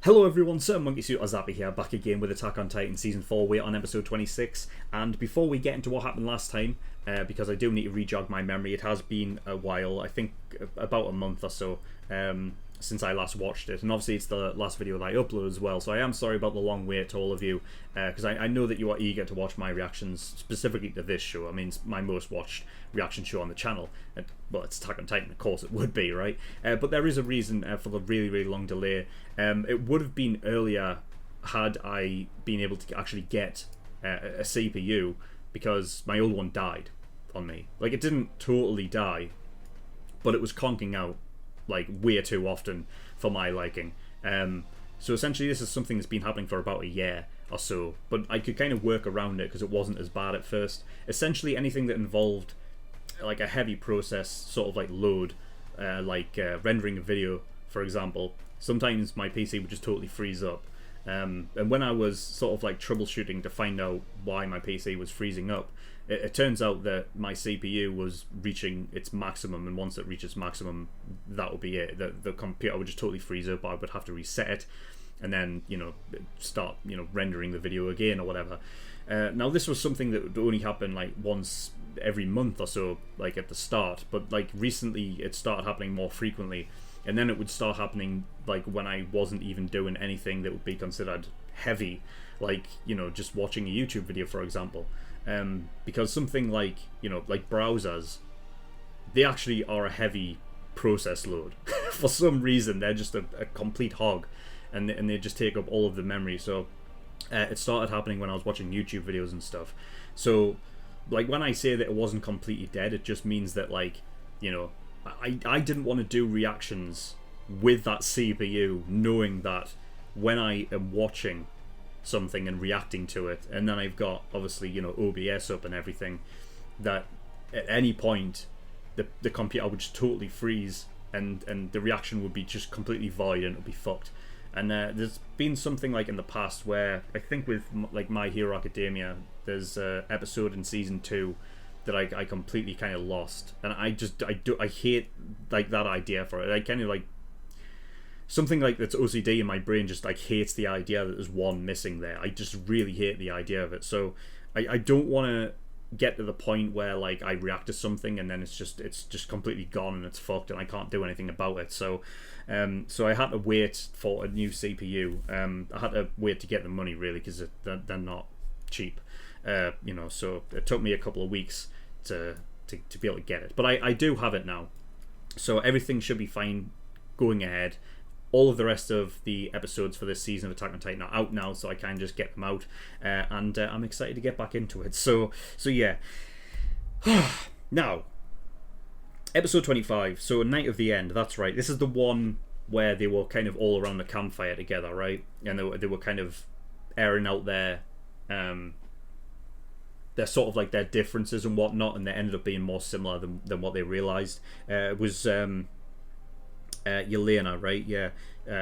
Hello everyone, SirMonkeySuit Azapi here, back again with Attack on Titan Season 4. We're on episode 26, and before we get into what happened last time, because I do need to re-jog my memory, it has been a while, I think about a month or so, since I last watched it, and obviously it's the last video that I uploaded as well, so I am sorry about the long wait to all of you, because I know that you are eager to watch my reactions, specifically to this show. I mean, it's my most watched reaction show on the channel. Well, it's Attack on Titan, of course it would be, right? But there is a reason for the really long delay. It would have been earlier had I been able to actually get a CPU, because my old one died on me. Like, it didn't totally die, but it was conking out like way too often for my liking. So essentially this is something that's been happening for about a year or so, but I could kind of work around it because it wasn't as bad at first. Essentially anything that involved like a heavy process sort of like load, rendering a video, for example, sometimes my PC would just totally freeze up. And when I was sort of like troubleshooting to find out why my PC was freezing up, it turns out that my CPU was reaching its maximum, and once it reaches maximum, that would be it. The computer would just totally freeze up. I would have to reset it, and then start rendering the video again or whatever. Now this was something that would only happen like once every month or so, like at the start, but like recently it started happening more frequently, and then it would start happening like when I wasn't even doing anything that would be considered heavy, like just watching a YouTube video, for example. Because something like like browsers, they actually are a heavy process load. For some reason they're just a complete hog, and they just take up all of the memory. So it started happening when I was watching YouTube videos and stuff. So like when I say that it wasn't completely dead, it just means that like I didn't want to do reactions with that CPU, knowing that when I am watching something and reacting to it, and then I've got obviously OBS up and everything, that at any point the computer would just totally freeze, and the reaction would be just completely void and it would be fucked. And there's been something like in the past where I think with like My Hero Academia, there's an episode in season 2 that I completely kind of lost, and I hate like that idea for it. I kind of like something like that's OCD in my brain, just like hates the idea that there's one missing there. I just really hate the idea of it. So I don't want to get to the point where like I react to something and then it's just completely gone and it's fucked and I can't do anything about it. So I had to wait for a new CPU. I had to wait to get the money, really, because they're not cheap. So it took me a couple of weeks to be able to get it, but I do have it now, so everything should be fine going ahead. All of the rest of the episodes for this season of Attack on Titan are out now, so I can just get them out, and I'm excited to get back into it. So yeah. Now, episode 25. So Night of the End. That's right. This is the one where they were kind of all around the campfire together, right? And they were kind of airing out their sort of like their differences and whatnot, and they ended up being more similar than what they realized. It was Yelena, right? Yeah,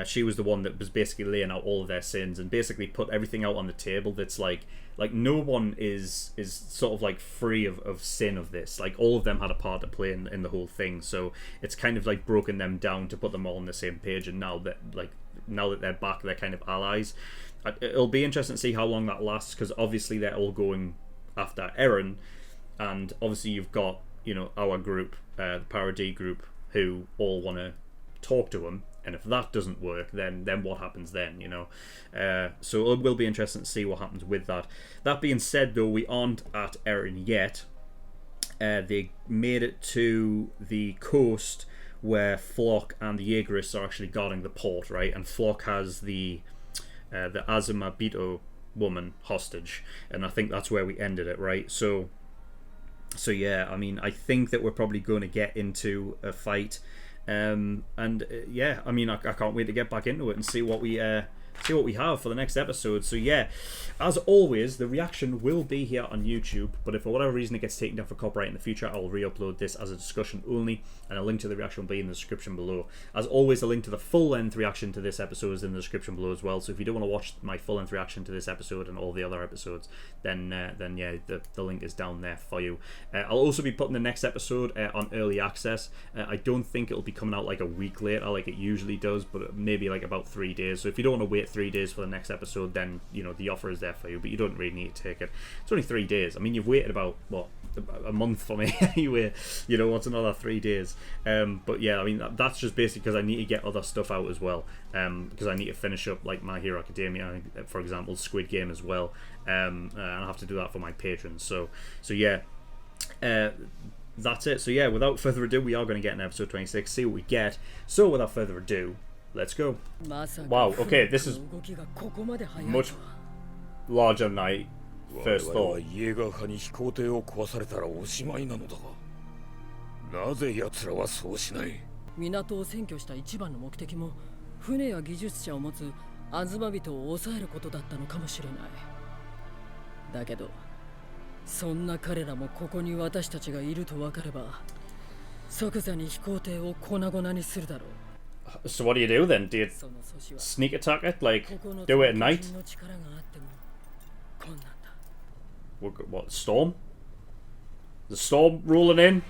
she was the one that was basically laying out all of their sins and basically put everything out on the table. That's like no one is sort of like free of sin of this. Like all of them had a part to play in the whole thing. So it's kind of like broken them down to put them all on the same page. And now that they're back, they're kind of allies. It'll be interesting to see how long that lasts, because obviously they're all going after Eren, and obviously you've got our group, the Parody group, who all want to talk to him, and if that doesn't work, then what happens then? So it will be interesting to see what happens with that. That being said, though, we aren't at Eren yet. They made it to the coast where Flock and the Jaegerists are actually guarding the port, right? And Flock has the Azuma Bito woman hostage, and I think that's where we ended it, right? So yeah, I mean, I think that we're probably going to get into a fight, yeah, I mean, I can't wait to get back into it and see what we see what we have for the next episode. So yeah, as always, the reaction will be here on YouTube, but if for whatever reason it gets taken down for copyright in the future, I will re-upload this as a discussion only, and a link to the reaction will be in the description below. As always, a link to the full-length reaction to this episode is in the description below as well, so if you don't want to watch my full-length reaction to this episode and all the other episodes, then yeah, the link is down there for you. I'll also be putting the next episode on early access. I don't think it'll be coming out like a week later like it usually does, but maybe like about 3 days. So if you don't want to wait 3 days for the next episode, then you know the offer is there for you, but you don't really need to take it. It's only 3 days. I mean, you've waited about what, a month for me anyway. You know, what's another 3 days? But yeah, I mean that's just basically because I need to get other stuff out as well. Because I need to finish up like My Hero Academia, for example, Squid Game as well. And I have to do that for my patrons. So yeah. That's it. So yeah, without further ado, we are going to get in episode 26, see what we get. So without further ado, let's go. Wow, okay, this is much larger than I first thought. So what do you do then? Do you sneak attack it? Like, do it at night? What, storm? The storm rolling in?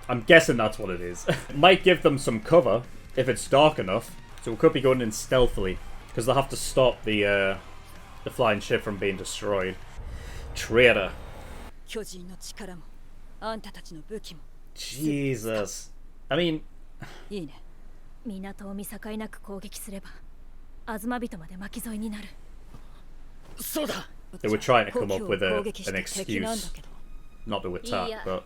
I'm guessing that's what it is. Might give them some cover if it's dark enough, so we could be going in stealthily, because they'll have to stop the flying ship from being destroyed. Traitor. Jesus. I mean... They were trying to come up with an excuse not to attack, but...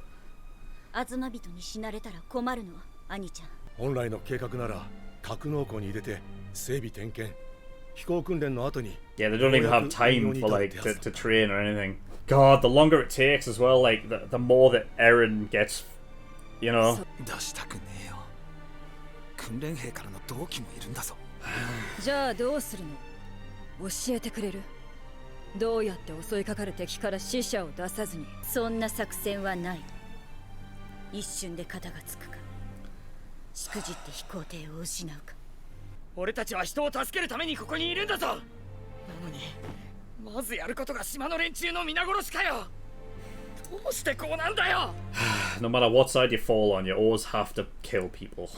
Yeah, they don't even have time for like to train or anything. God, the longer it takes as well, like the more that Eren gets, you know. No matter what side you fall on, you always have to kill people.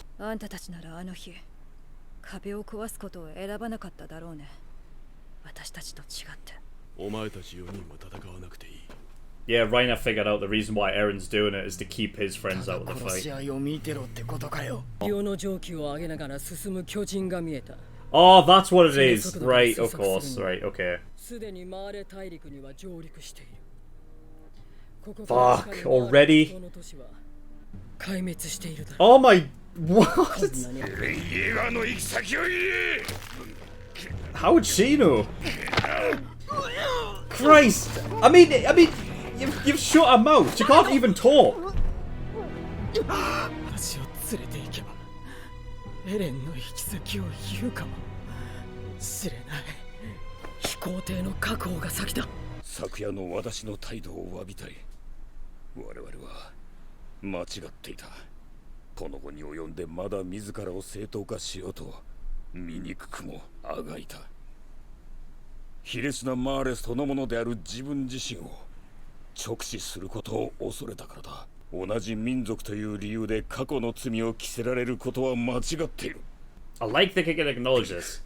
Yeah, Reiner figured out the reason why Eren's doing it is to keep his friends out of the fight. Oh, that's what it is. Right, of course. Right, okay. Fuck, already? Oh my... What? How would she know? Christ! I mean, you've shut her mouth. She can't even talk. I like they can acknowledge this.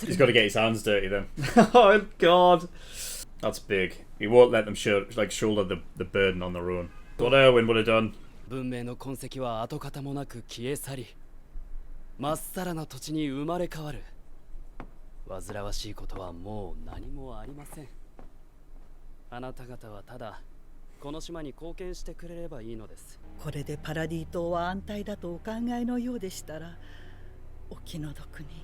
He's got to get his hands dirty then. Oh God, that's big. He won't let them shoulder the burden on their own. What Erwin would have done. あなた方はただこの島に貢献してくれればいいのです。これでパラディ島は安泰だとお考えのようでしたら、お気の毒に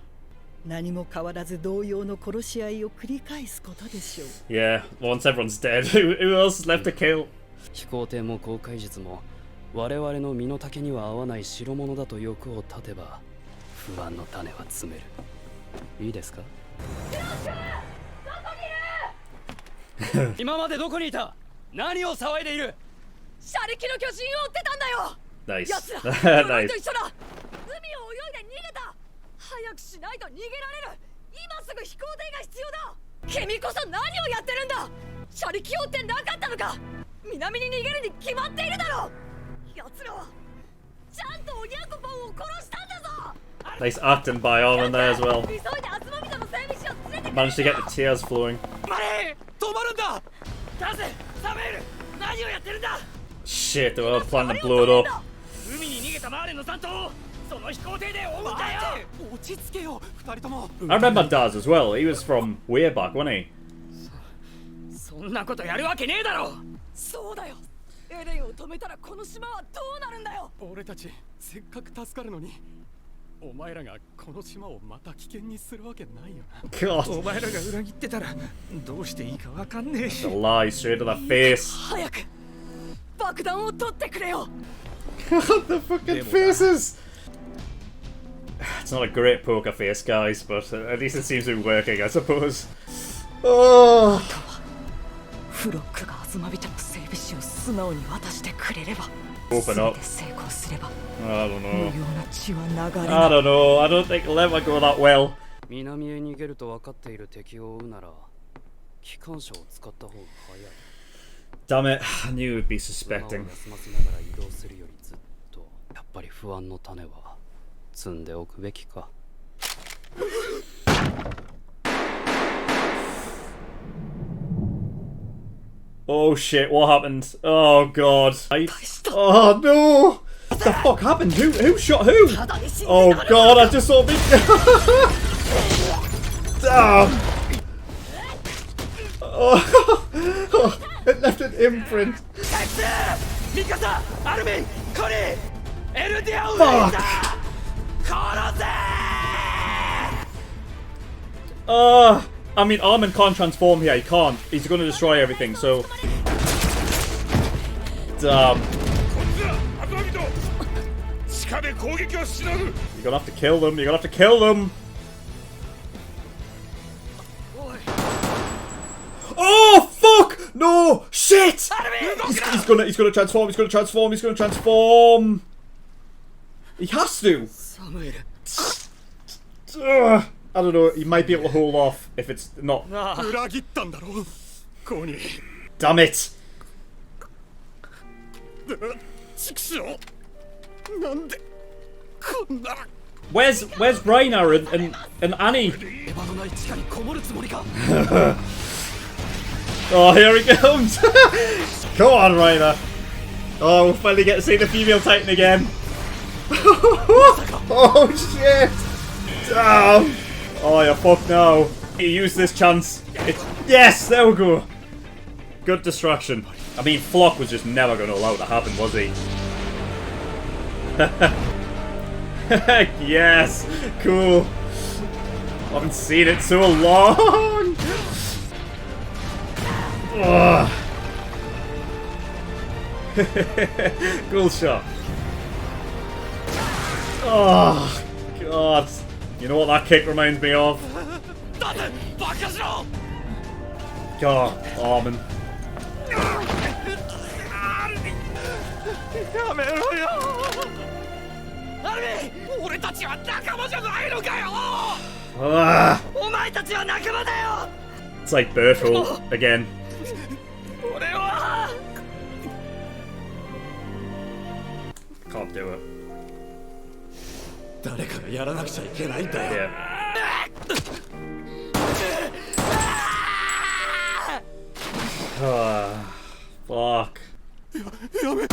何も変わらず同様の殺し合いを繰り返すことでしょう。Yeah, once everyone's dead, who else is left to kill? 飛行艇も航海術も我々の身の丈には合わない代物だと欲を立てば不安の種は詰める。いいですか？今までどこにいた？何を騒いでいる？車力の巨人を追ってたんだよ。 Nice. 奴ら鎧と Nice. 一緒だ。海を泳いで逃げた。早くしないと逃げられる。今すぐ飛行艇が必要だ。君こそ何をやってるんだ。車力を追ってなかったのか。南に逃げるに決まっているだろう。奴らはちゃんとおにゃんこぽんを殺したんだぞ。 Nice acting by Armin there as well. 急いでアズマビトの整備士を連れて Managed to get the tears flowing. マレー、止まるんだ。出せ、サメール、何をやってるんだ。 Shit, they were planning to blow it up. 海に逃げたマーレの残党をその飛行艇で追うんだよ。落ち着けよ、二人とも。I remember Daz as well. He was from way back, wasn't he? そんなことやるわけねえだろ。そうだよ。エレンを止めたらこの島はどうなるんだよ。俺たちせっかく助かるのに、お前らがこの島をまた危険にするわけないよな。 God. お前らが裏切ってたらどうしていいかわかんねえし。 The lie straight to the face. 早く爆弾を取ってくれよ。 God, the fucking faces! It's not a great poker face, guys, but at least it seems to be working, I suppose. Oh! フロックがアズマビトの整備士を素直に渡してくれれば、 Open up. 成功すれば I don't 無 know. 用な血は流れ I ない。 don't know. I don't think it'll ever go that well. 南へ逃げると分かっている敵を追うなら機関車を使った方が早い。 Damn it, I knew we'd be 馬を suspecting. 休ませながら移動するよりずっとやっぱり不安の種は積んでおくべきか。 Oh shit, what happened? Oh god. Oh no! What the fuck happened? Who shot who? Oh god, I just saw me. Damn! Oh, it left an imprint. ミカサ、アルミン、コニー、エルディアを Fuck! 殺せ I mean, Armin can't transform here. He can't. He's gonna destroy everything, so. Damn. You're gonna have to kill them. You're gonna have to kill them. Oh fuck! No! Shit! He's gonna transform. He's gonna transform. He's gonna transform. He has to. サムエル I don't know. He might be able to hold off if it's not. 裏切ったんだろう、コーニー。 Damn it! 畜生、なんでこんな。 Where's Rainer and Annie? エヴァのない地下にこもるつもりか。 Oh, here he comes! Come on, Rainer! Oh, we'll finally get to see the female Titan again. Oh shit! Damn! Oh, you're fucked now. You use this chance. Yes, there we go. Good distraction. I mean, Flock was just never going to allow it to happen, was he? Yes! Cool. I haven't seen it so long! Ugh. Cool shot. Oh, God. You know what that kick reminds me of? God, Armin. やめろよ。アルミン、俺たちは仲間じゃないのかよ。 Ah, お前たちは仲間だよ。 it's like Bertolt again. 俺は Can't do it. 誰かがやらなくちゃいけないんだよ。 Yeah. Ah, fuck. やめ。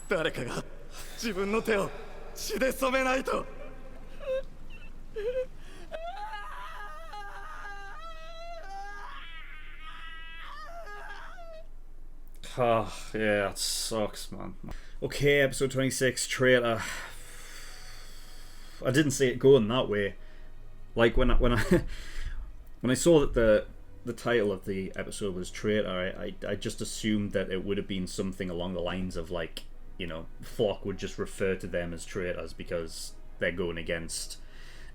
誰かが自分の手を血で染めないと。Oh, yeah, that sucks, man. Okay, episode 26, Traitor. I didn't see it going that way. Like when I when I saw that the title of the episode was Traitor, I just assumed that it would have been something along the lines of, like, you know, Flock would just refer to them as traitors because they're going against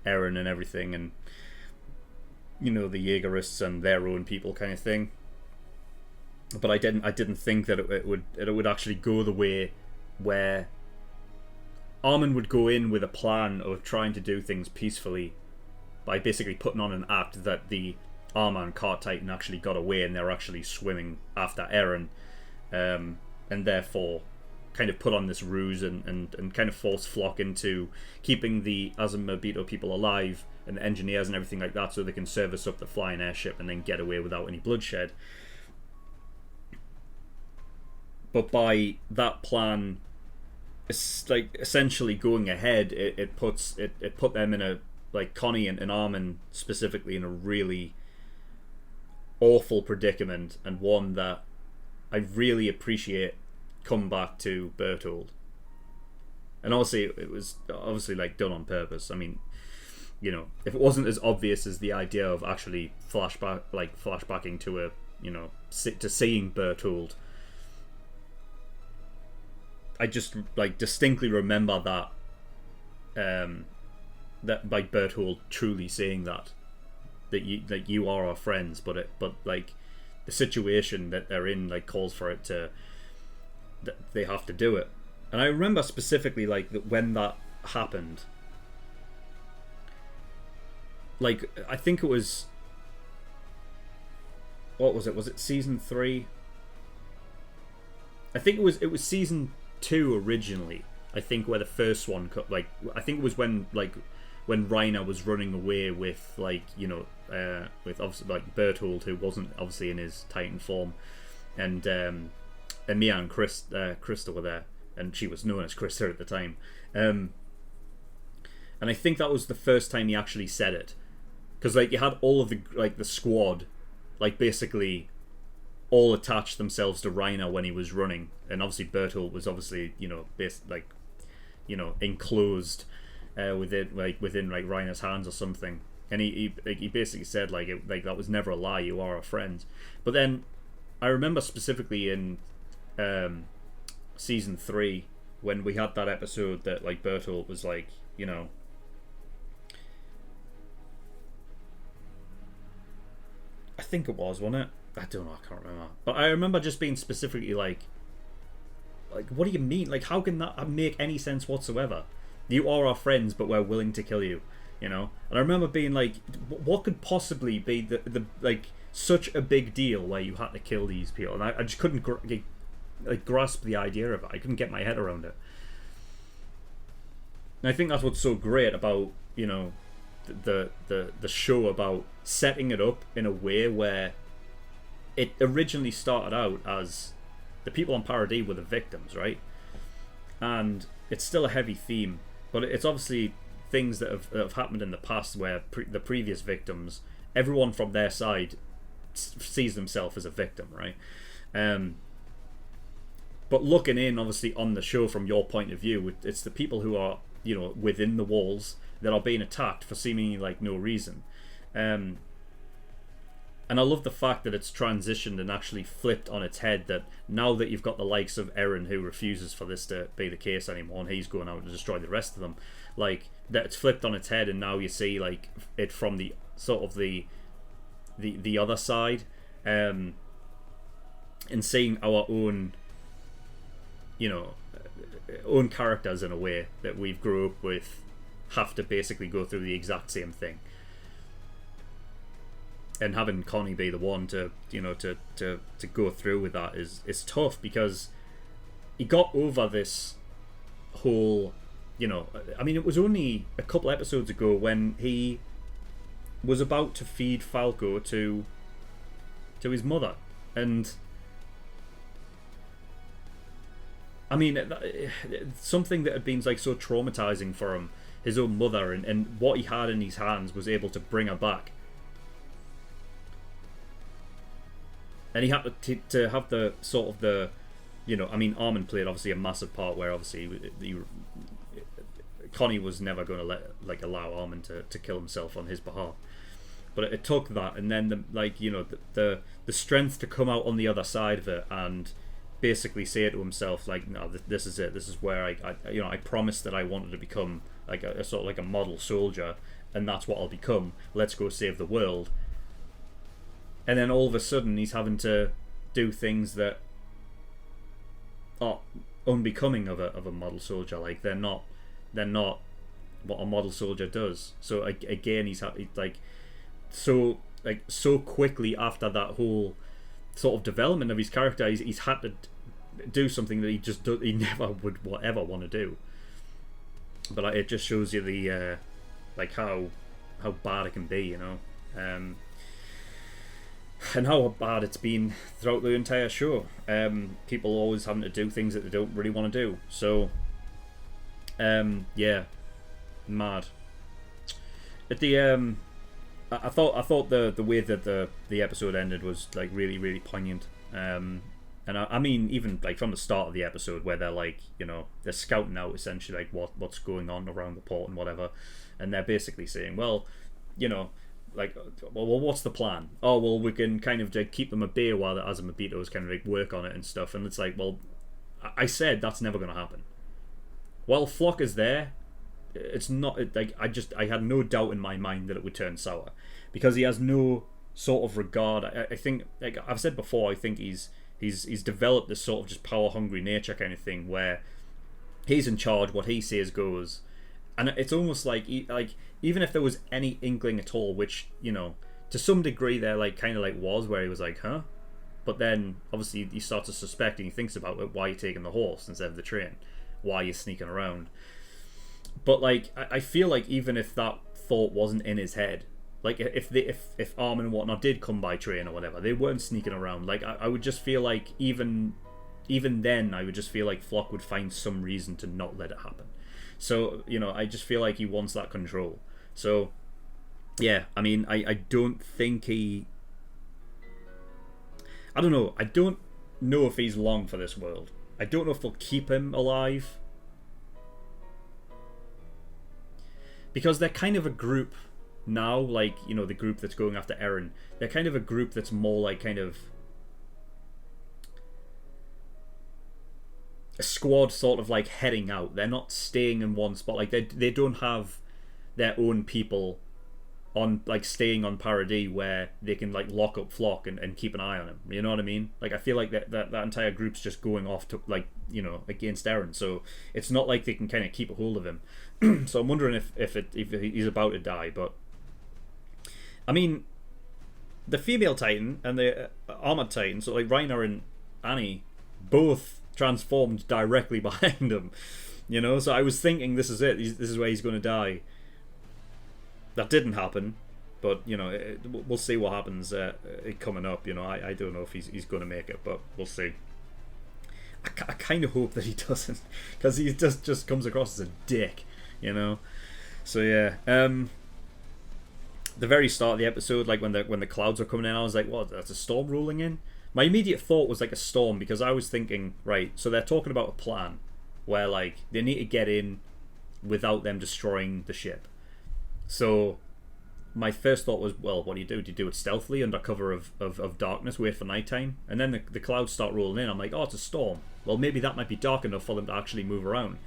Eren and everything, and, you know, the Jaegerists and their own people kind of thing. But I didn't think that it would actually go the way where Armin would go in with a plan of trying to do things peacefully by basically putting on an act that the Armor and Cart Titan actually got away and they're actually swimming after Eren, and therefore kind of put on this ruse and kind of force Flock into keeping the Azumabito people alive and the engineers and everything like that so they can service up the flying airship and then get away without any bloodshed. But by that plan, it's like essentially going ahead, it put them in a, like, Connie and Armin specifically, in a really awful predicament, and one that I really appreciate come back to Bertold. And obviously it was obviously, like, done on purpose. I mean, you know, if it wasn't as obvious as the idea of actually flashbacking to a, you know, to seeing Bertold, I just, like, distinctly remember that that by Bertold truly saying that you are our friends, but like the situation that they're in, like, calls for it to, that they have to do it. And I remember specifically, like, that when that happened, like, I think it was, what was it season 3? I think it was season 2 originally, I think, where the first one like, I think it was when Reiner was running away with, like, you know, with obviously, like, Bertold, who wasn't obviously in his Titan form, and Mia and Krista were there, and she was known as Krista at the time, and I think that was the first time he actually said it, because, like, you had all of the, like, the squad, like, basically all attached themselves to Reiner when he was running, and obviously Bertolt was obviously, you know, like, you know, enclosed within Reiner's hands or something, and he basically said, like, that was never a lie, you are a friend. But then I remember specifically in season 3 when we had that episode that, like, Bertolt was like, you know, I think it was, wasn't it? I don't know, I can't remember. But I remember just being specifically like, what do you mean? Like, how can that make any sense whatsoever? You are our friends, but we're willing to kill you, you know? And I remember being like, what could possibly be the like, such a big deal where you had to kill these people? And I just couldn't grasp the idea of it. I couldn't get my head around it. And I think that's what's so great about, you know, the show, about setting it up in a way where it originally started out as the people on Paradis were the victims, right? And it's still a heavy theme, but it's obviously things that have happened in the past where the previous victims, everyone from their side sees themselves as a victim, right? But looking in, obviously, on the show from your point of view, it's the people who are, you know, within the walls that are being attacked for seemingly, like, no reason. And I love the fact that it's transitioned and actually flipped on its head, that now that you've got the likes of Eren, who refuses for this to be the case anymore, and he's going out to destroy the rest of them, like, that it's flipped on its head, and now you see, like, it from the sort of the other side, and seeing our own, you know, own characters in a way that we've grew up with have to basically go through the exact same thing. And having Connie be the one to, you know, to go through with that is tough, because he got over this whole, you know, I mean, it was only a couple episodes ago when he was about to feed Falco to his mother, and I mean, something that had been, like, so traumatizing for him, his own mother, and what he had in his hands was able to bring her back. and he had to have the sort of the, you know, I mean, Armin played obviously a massive part where obviously Connie was never going to allow Armin to kill himself on his behalf, but it took that, and then the strength to come out on the other side of it and basically say to himself like, no, this is it. This is where I promised that I wanted to become like a sort of like a model soldier, and that's what I'll become. Let's go save the world. And then all of a sudden he's having to do things that are unbecoming of a model soldier. Like they're not what a model soldier does. So again, he's so quickly after that whole sort of development of his character, he's had to do something that he never would ever want to do. But it just shows you the how bad it can be, you know, and how bad it's been throughout the entire show. People always having to do things that they don't really want to do. So yeah, mad. At the I thought the way that the episode ended was like really, really poignant. And I mean, even like from the start of the episode where they're like, you know, they're scouting out essentially like what's going on around the port and whatever, and they're basically saying, well, you know, like, well, what's the plan? Oh, well, we can kind of like, keep them at bay while the Azumabitos kind of like work on it and stuff. And it's like, well, I said that's never going to happen. While Flock is there, it's not like I had no doubt in my mind that it would turn sour, because he has no sort of regard. I think, like I've said before, I think he's developed this sort of just power hungry nature kind of thing where he's in charge, what he says goes, and it's almost like even if there was any inkling at all, which, you know, to some degree there like kind of like was, where he was like, huh, but then obviously he starts to suspect and he thinks about it, why are you taking the horse instead of the train, why are you sneaking around? But like I feel like even if that thought wasn't in his head, like if Armin and whatnot did come by train or whatever, they weren't sneaking around. Like I would just feel like even then I would just feel like Flock would find some reason to not let it happen. So, you know, I just feel like he wants that control. So yeah, I mean, I don't think I don't know. I don't know if he's long for this world. I don't know if they'll keep him alive, because they're kind of a group now, like, you know, the group that's going after Eren, they're kind of a group that's more like kind of a squad sort of like heading out. They're not staying in one spot. Like they don't have their own people on, like, staying on Paradis where they can like lock up Flock and keep an eye on him. You know what I mean? Like I feel like that entire group's just going off to, like, you know, against Eren. So it's not like they can kind of keep a hold of him. So I'm wondering if he's about to die. But I mean, the female Titan and the armored Titan, so like Reiner and Annie, both transformed directly behind him. You know, so I was thinking this is it. This is where he's going to die. That didn't happen, but, you know, we'll see what happens coming up. You know, I don't know if he's going to make it, but we'll see. I kind of hope that he doesn't, because he just comes across as a dick, you know. So yeah, the very start of the episode, like when the clouds were coming in, I was like, what? That's a storm rolling in? My immediate thought was like a storm, because I was thinking, right, so they're talking about a plan where like they need to get in without them destroying the ship. So my first thought was, well, what do you do? Do you do it stealthily under cover of darkness, wait for nighttime? And then the clouds start rolling in. I'm like, oh, it's a storm. Well, maybe that might be dark enough for them to actually move around.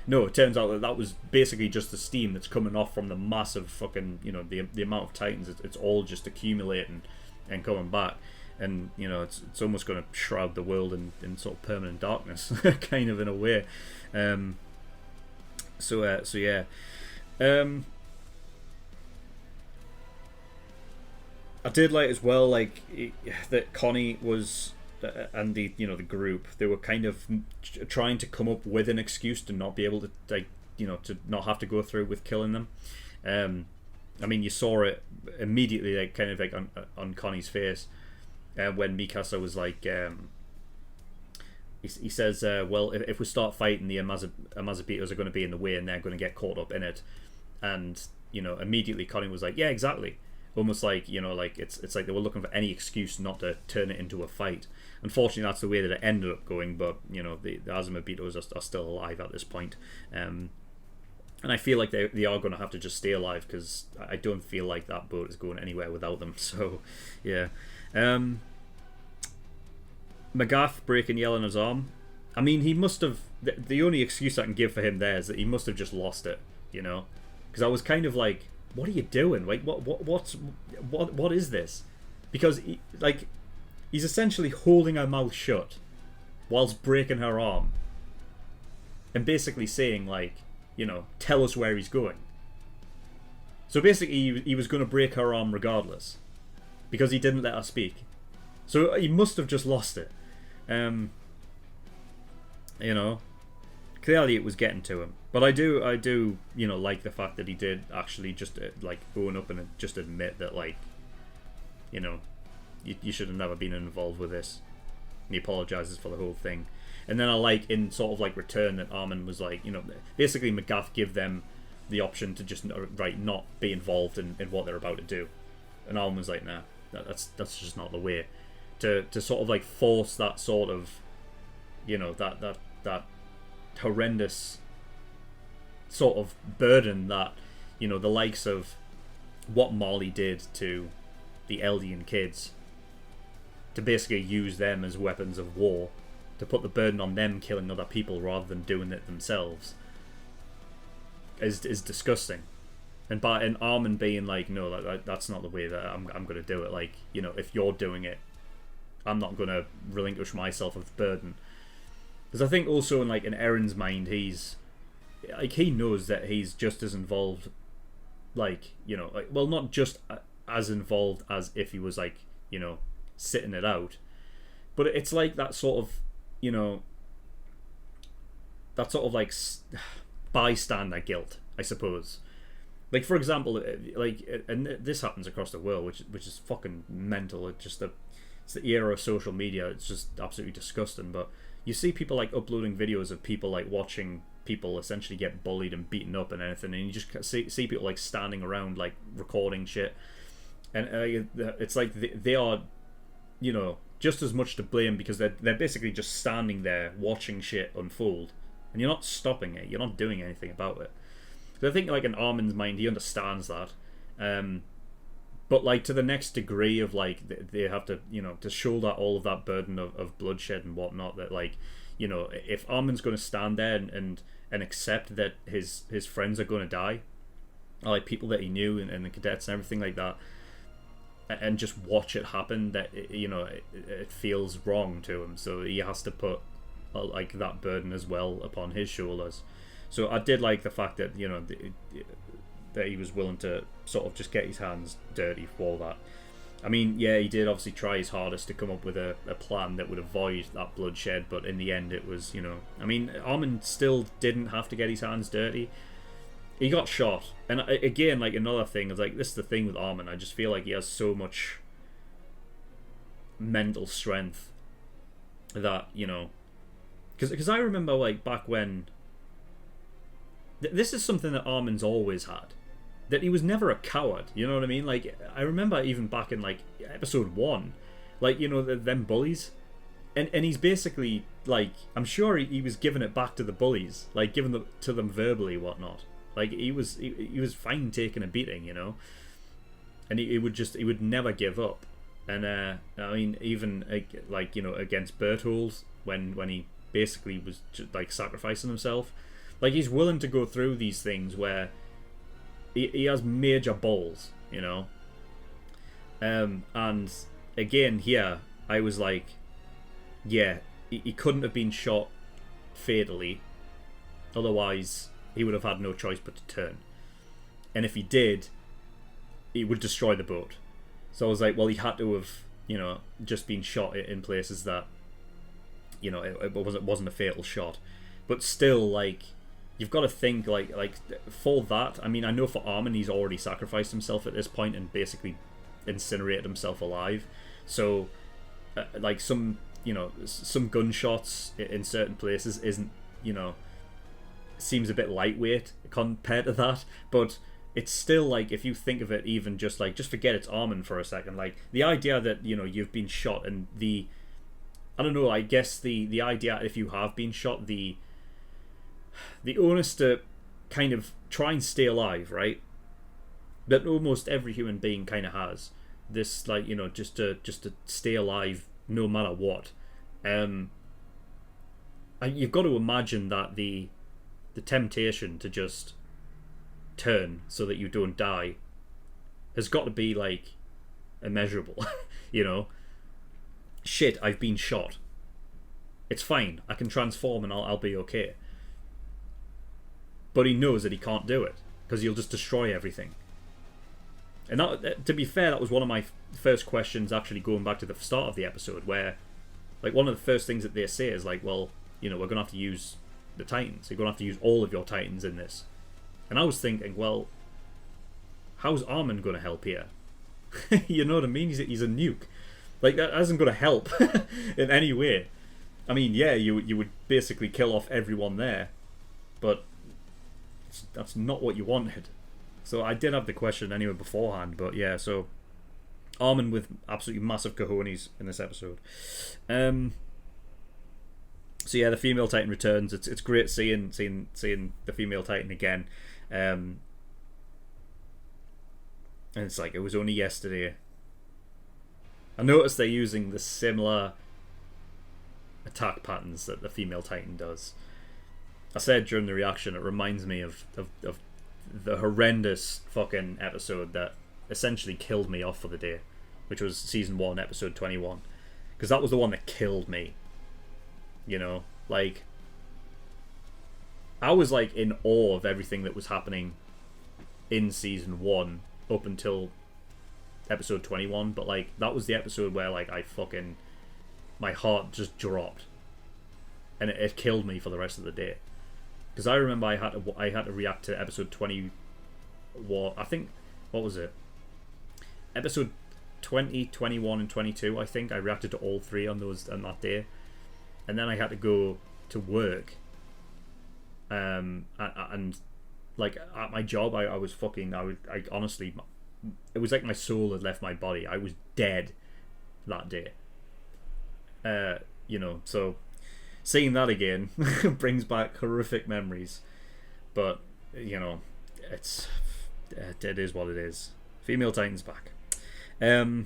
No, it turns out that was basically just the steam that's coming off from the massive fucking, you know, the amount of Titans. It's all just accumulating and coming back. And, you know, it's almost going to shroud the world in sort of permanent darkness, kind of, in a way. So yeah. I did like as well, like, that Connie was, and the, you know, the group, they were kind of trying to come up with an excuse to not be able to, like, you know, to not have to go through with killing them. I mean, you saw it immediately, like, kind of like on Connie's face, when Mikasa was like, he says, well, if we start fighting, the Amazabitos are going to be in the way and they're going to get caught up in it. And, you know, immediately Connie was like, yeah, exactly. almost like, you know, like it's like they were looking for any excuse not to turn it into a fight. Unfortunately, that's the way that it ended up going, but, you know, the Azumabitos are still alive at this point. And I feel like they are going to have to just stay alive, because I don't feel like that boat is going anywhere without them. So, yeah. Magath breaking Yelena's arm. I mean, he must have... The only excuse I can give for him there is that he must have just lost it, you know? Because I was kind of like, what are you doing? Like, what is this? Because, he's essentially holding her mouth shut whilst breaking her arm. And basically saying, like, you know, tell us where he's going. So basically, he was going to break her arm regardless, because he didn't let her speak. So he must have just lost it. You know, clearly it was getting to him. But I do, you know, like the fact that he did actually just like own up and just admit that, like, you know, you should have never been involved with this. And he apologizes for the whole thing. And then I like, in sort of like return, that Armin was like, you know, basically Magath give them the option to just not be involved in what they're about to do. And Armin was like, nah, that's just not the way. To sort of like force that sort of, you know, that horrendous sort of burden that, you know, the likes of what Marley did to the Eldian kids, to basically use them as weapons of war, to put the burden on them killing other people rather than doing it themselves, is disgusting. And Armin being like, no, that's not the way that I'm going to do it. Like, you know, if you're doing it, I'm not going to relinquish myself of the burden. Because I think also in Aaron's mind, he's like, he knows that he's just as involved, like, you know, like, well, not just as involved as if he was, like, you know, sitting it out, but it's like that sort of, you know, that sort of like bystander guilt, I suppose. Like, for example, like, and this happens across the world, which is fucking mental. It's just it's the era of social media. It's just absolutely disgusting. But you see people like uploading videos of people like watching people essentially get bullied and beaten up and anything, and you just see people like standing around like recording shit, and it's like they are, you know, just as much to blame, because they're basically just standing there watching shit unfold, and you're not stopping it. You're not doing anything about it. So I think, like, in Armin's mind, he understands that, but like to the next degree of, like, they have to, you know, to shoulder all of that burden of bloodshed and whatnot. That, like, you know, if Armin's going to stand there and accept that his friends are going to die, or like people that he knew and the cadets and everything like that, and just watch it happen, that, you know, it feels wrong to him. So he has to put like that burden as well upon his shoulders. So I did like the fact that, you know, that he was willing to sort of just get his hands dirty for that. I mean, yeah, he did obviously try his hardest to come up with a plan that would avoid that bloodshed, but in the end it was, you know, I mean, Armin still didn't have to get his hands dirty. He got shot. And again, like, another thing is, like, this is the thing with Armin, I just feel like he has so much mental strength that, you know, because I remember, like, back when, this is something that Armin's always had, that he was never a coward, you know what I mean? Like, I remember even back in, like, episode 1, like, you know, them bullies, and he's basically, like, I'm sure he was giving it back to the bullies, like, giving it to them verbally, whatnot. Like, he was fine taking a beating, you know, and he would never give up. And I mean, even like, you know, against Berthold, when he basically was just, like, sacrificing himself, like, he's willing to go through these things where he has major balls, you know. And again here, I was like, yeah, he couldn't have been shot fatally, otherwise he would have had no choice but to turn. And if he did, he would destroy the boat. So I was like, well, he had to have, you know, just been shot in places that, you know, it wasn't a fatal shot. But still, like, you've got to think, like for that, I mean, I know for Armin, he's already sacrificed himself at this point and basically incinerated himself alive. So, like, some, you know, some gunshots in certain places isn't, you know, seems a bit lightweight compared to that. But it's still like, if you think of it, even just forget it's Armin for a second. Like the idea that you've been shot, and I don't know. I guess the idea, if you have been shot, the onus to kind of try and stay alive, right? That almost every human being kind of has this, just to stay alive no matter what. You've got to imagine that the temptation to just turn so that you don't die has got to be like immeasurable. Shit, I've been shot. It's fine. I can transform and I'll be okay. But he knows that he can't do it because he'll just destroy everything. And that, to be fair, that was one of my first questions, actually going back to the start of the episode, where like one of the first things that they say is like, well, we're going to have to use the Titans. You're going to have to use all of your Titans in this. And I was thinking, well, how's Armin going to help here? You know what I mean? He's a nuke. Like, that isn't going to help in any way. I mean, yeah, you would basically kill off everyone there, but that's not what you wanted. So I did have the question anyway beforehand, but yeah, so Armin with absolutely massive cojones in this episode. So yeah, the female Titan returns. It's great seeing the female Titan again. And it's like, it was only yesterday. I noticed they're using the similar attack patterns that the female Titan does. I said during the reaction, it reminds me of the horrendous fucking episode that essentially killed me off for the day, which was season 1, episode 21, because that was the one that killed me. Like, I was like in awe of everything that was happening in season 1 up until episode 21, but like that was the episode where like my heart just dropped, and it killed me for the rest of the day. Because I remember I had to react to episode 20. I think, what was it? Episode 20, 21, and 22. I think I reacted to all 3 on that day, and then I had to go to work. And like at my job, I honestly, it was like my soul had left my body. I was dead that day. So seeing that again brings back horrific memories, but it is what it is. Female Titan's back. So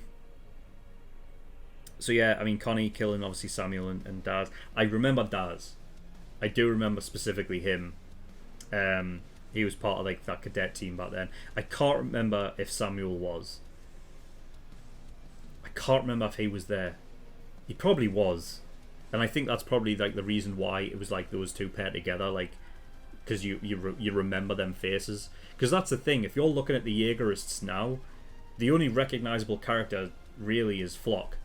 yeah, I mean, Connie killing obviously Samuel and Daz. I remember Daz. I do remember specifically him. He was part of like that cadet team back then. I can't remember if Samuel was. I can't remember if he was there. He probably was. And I think that's probably like the reason why it was like those two paired together, like because you remember them faces. Because that's the thing. If you're looking at the Jaegerists now, the only recognizable character really is Flock.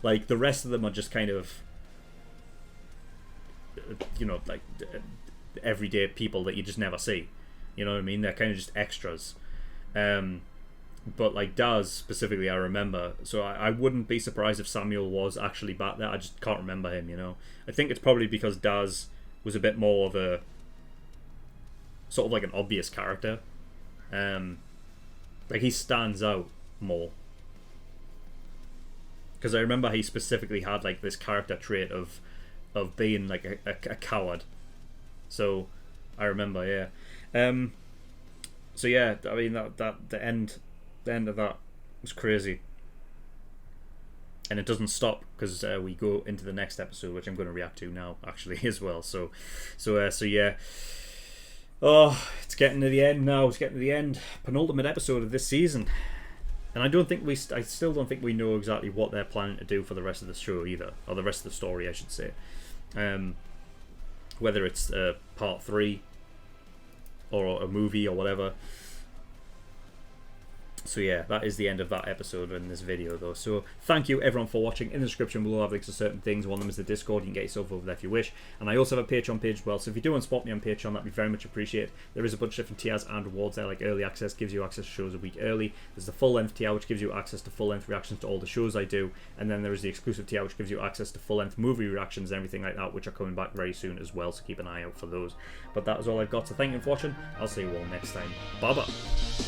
Like the rest of them are just kind of, like everyday people that you just never see. You know what I mean? They're kind of just extras. But like Daz specifically, I remember. So I wouldn't be surprised if Samuel was actually back there. I just can't remember him, I think it's probably because Daz was a bit more of a sort of like an obvious character. Like he stands out more. Because I remember he specifically had like this character trait of being like a coward. So I remember, yeah. So yeah, I mean that the end of that was crazy, and it doesn't stop because we go into the next episode, which I'm going to react to now actually as well. So yeah. Oh, it's getting to the end now. It's getting to the end, penultimate episode of this season, and I still don't think we know exactly what they're planning to do for the rest of the show either, or the rest of the story, I should say. Whether it's part 3 or a movie or whatever. So yeah, that is the end of that episode in this video though. So thank you everyone for watching. In the description we'll have links to certain things. One of them is the Discord. You can get yourself over there if you wish. And I also have a Patreon page as well. So if you do want to support me on Patreon, that'd be very much appreciated. There is a bunch of different tiers and rewards there, like early access gives you access to shows a week early. There's the full length tier which gives you access to full length reactions to all the shows I do. And then there is the exclusive tier which gives you access to full length movie reactions and everything like that, which are coming back very soon as well. So keep an eye out for those. But that is all I've got. So thank you for watching. I'll see you all next time. Bye bye.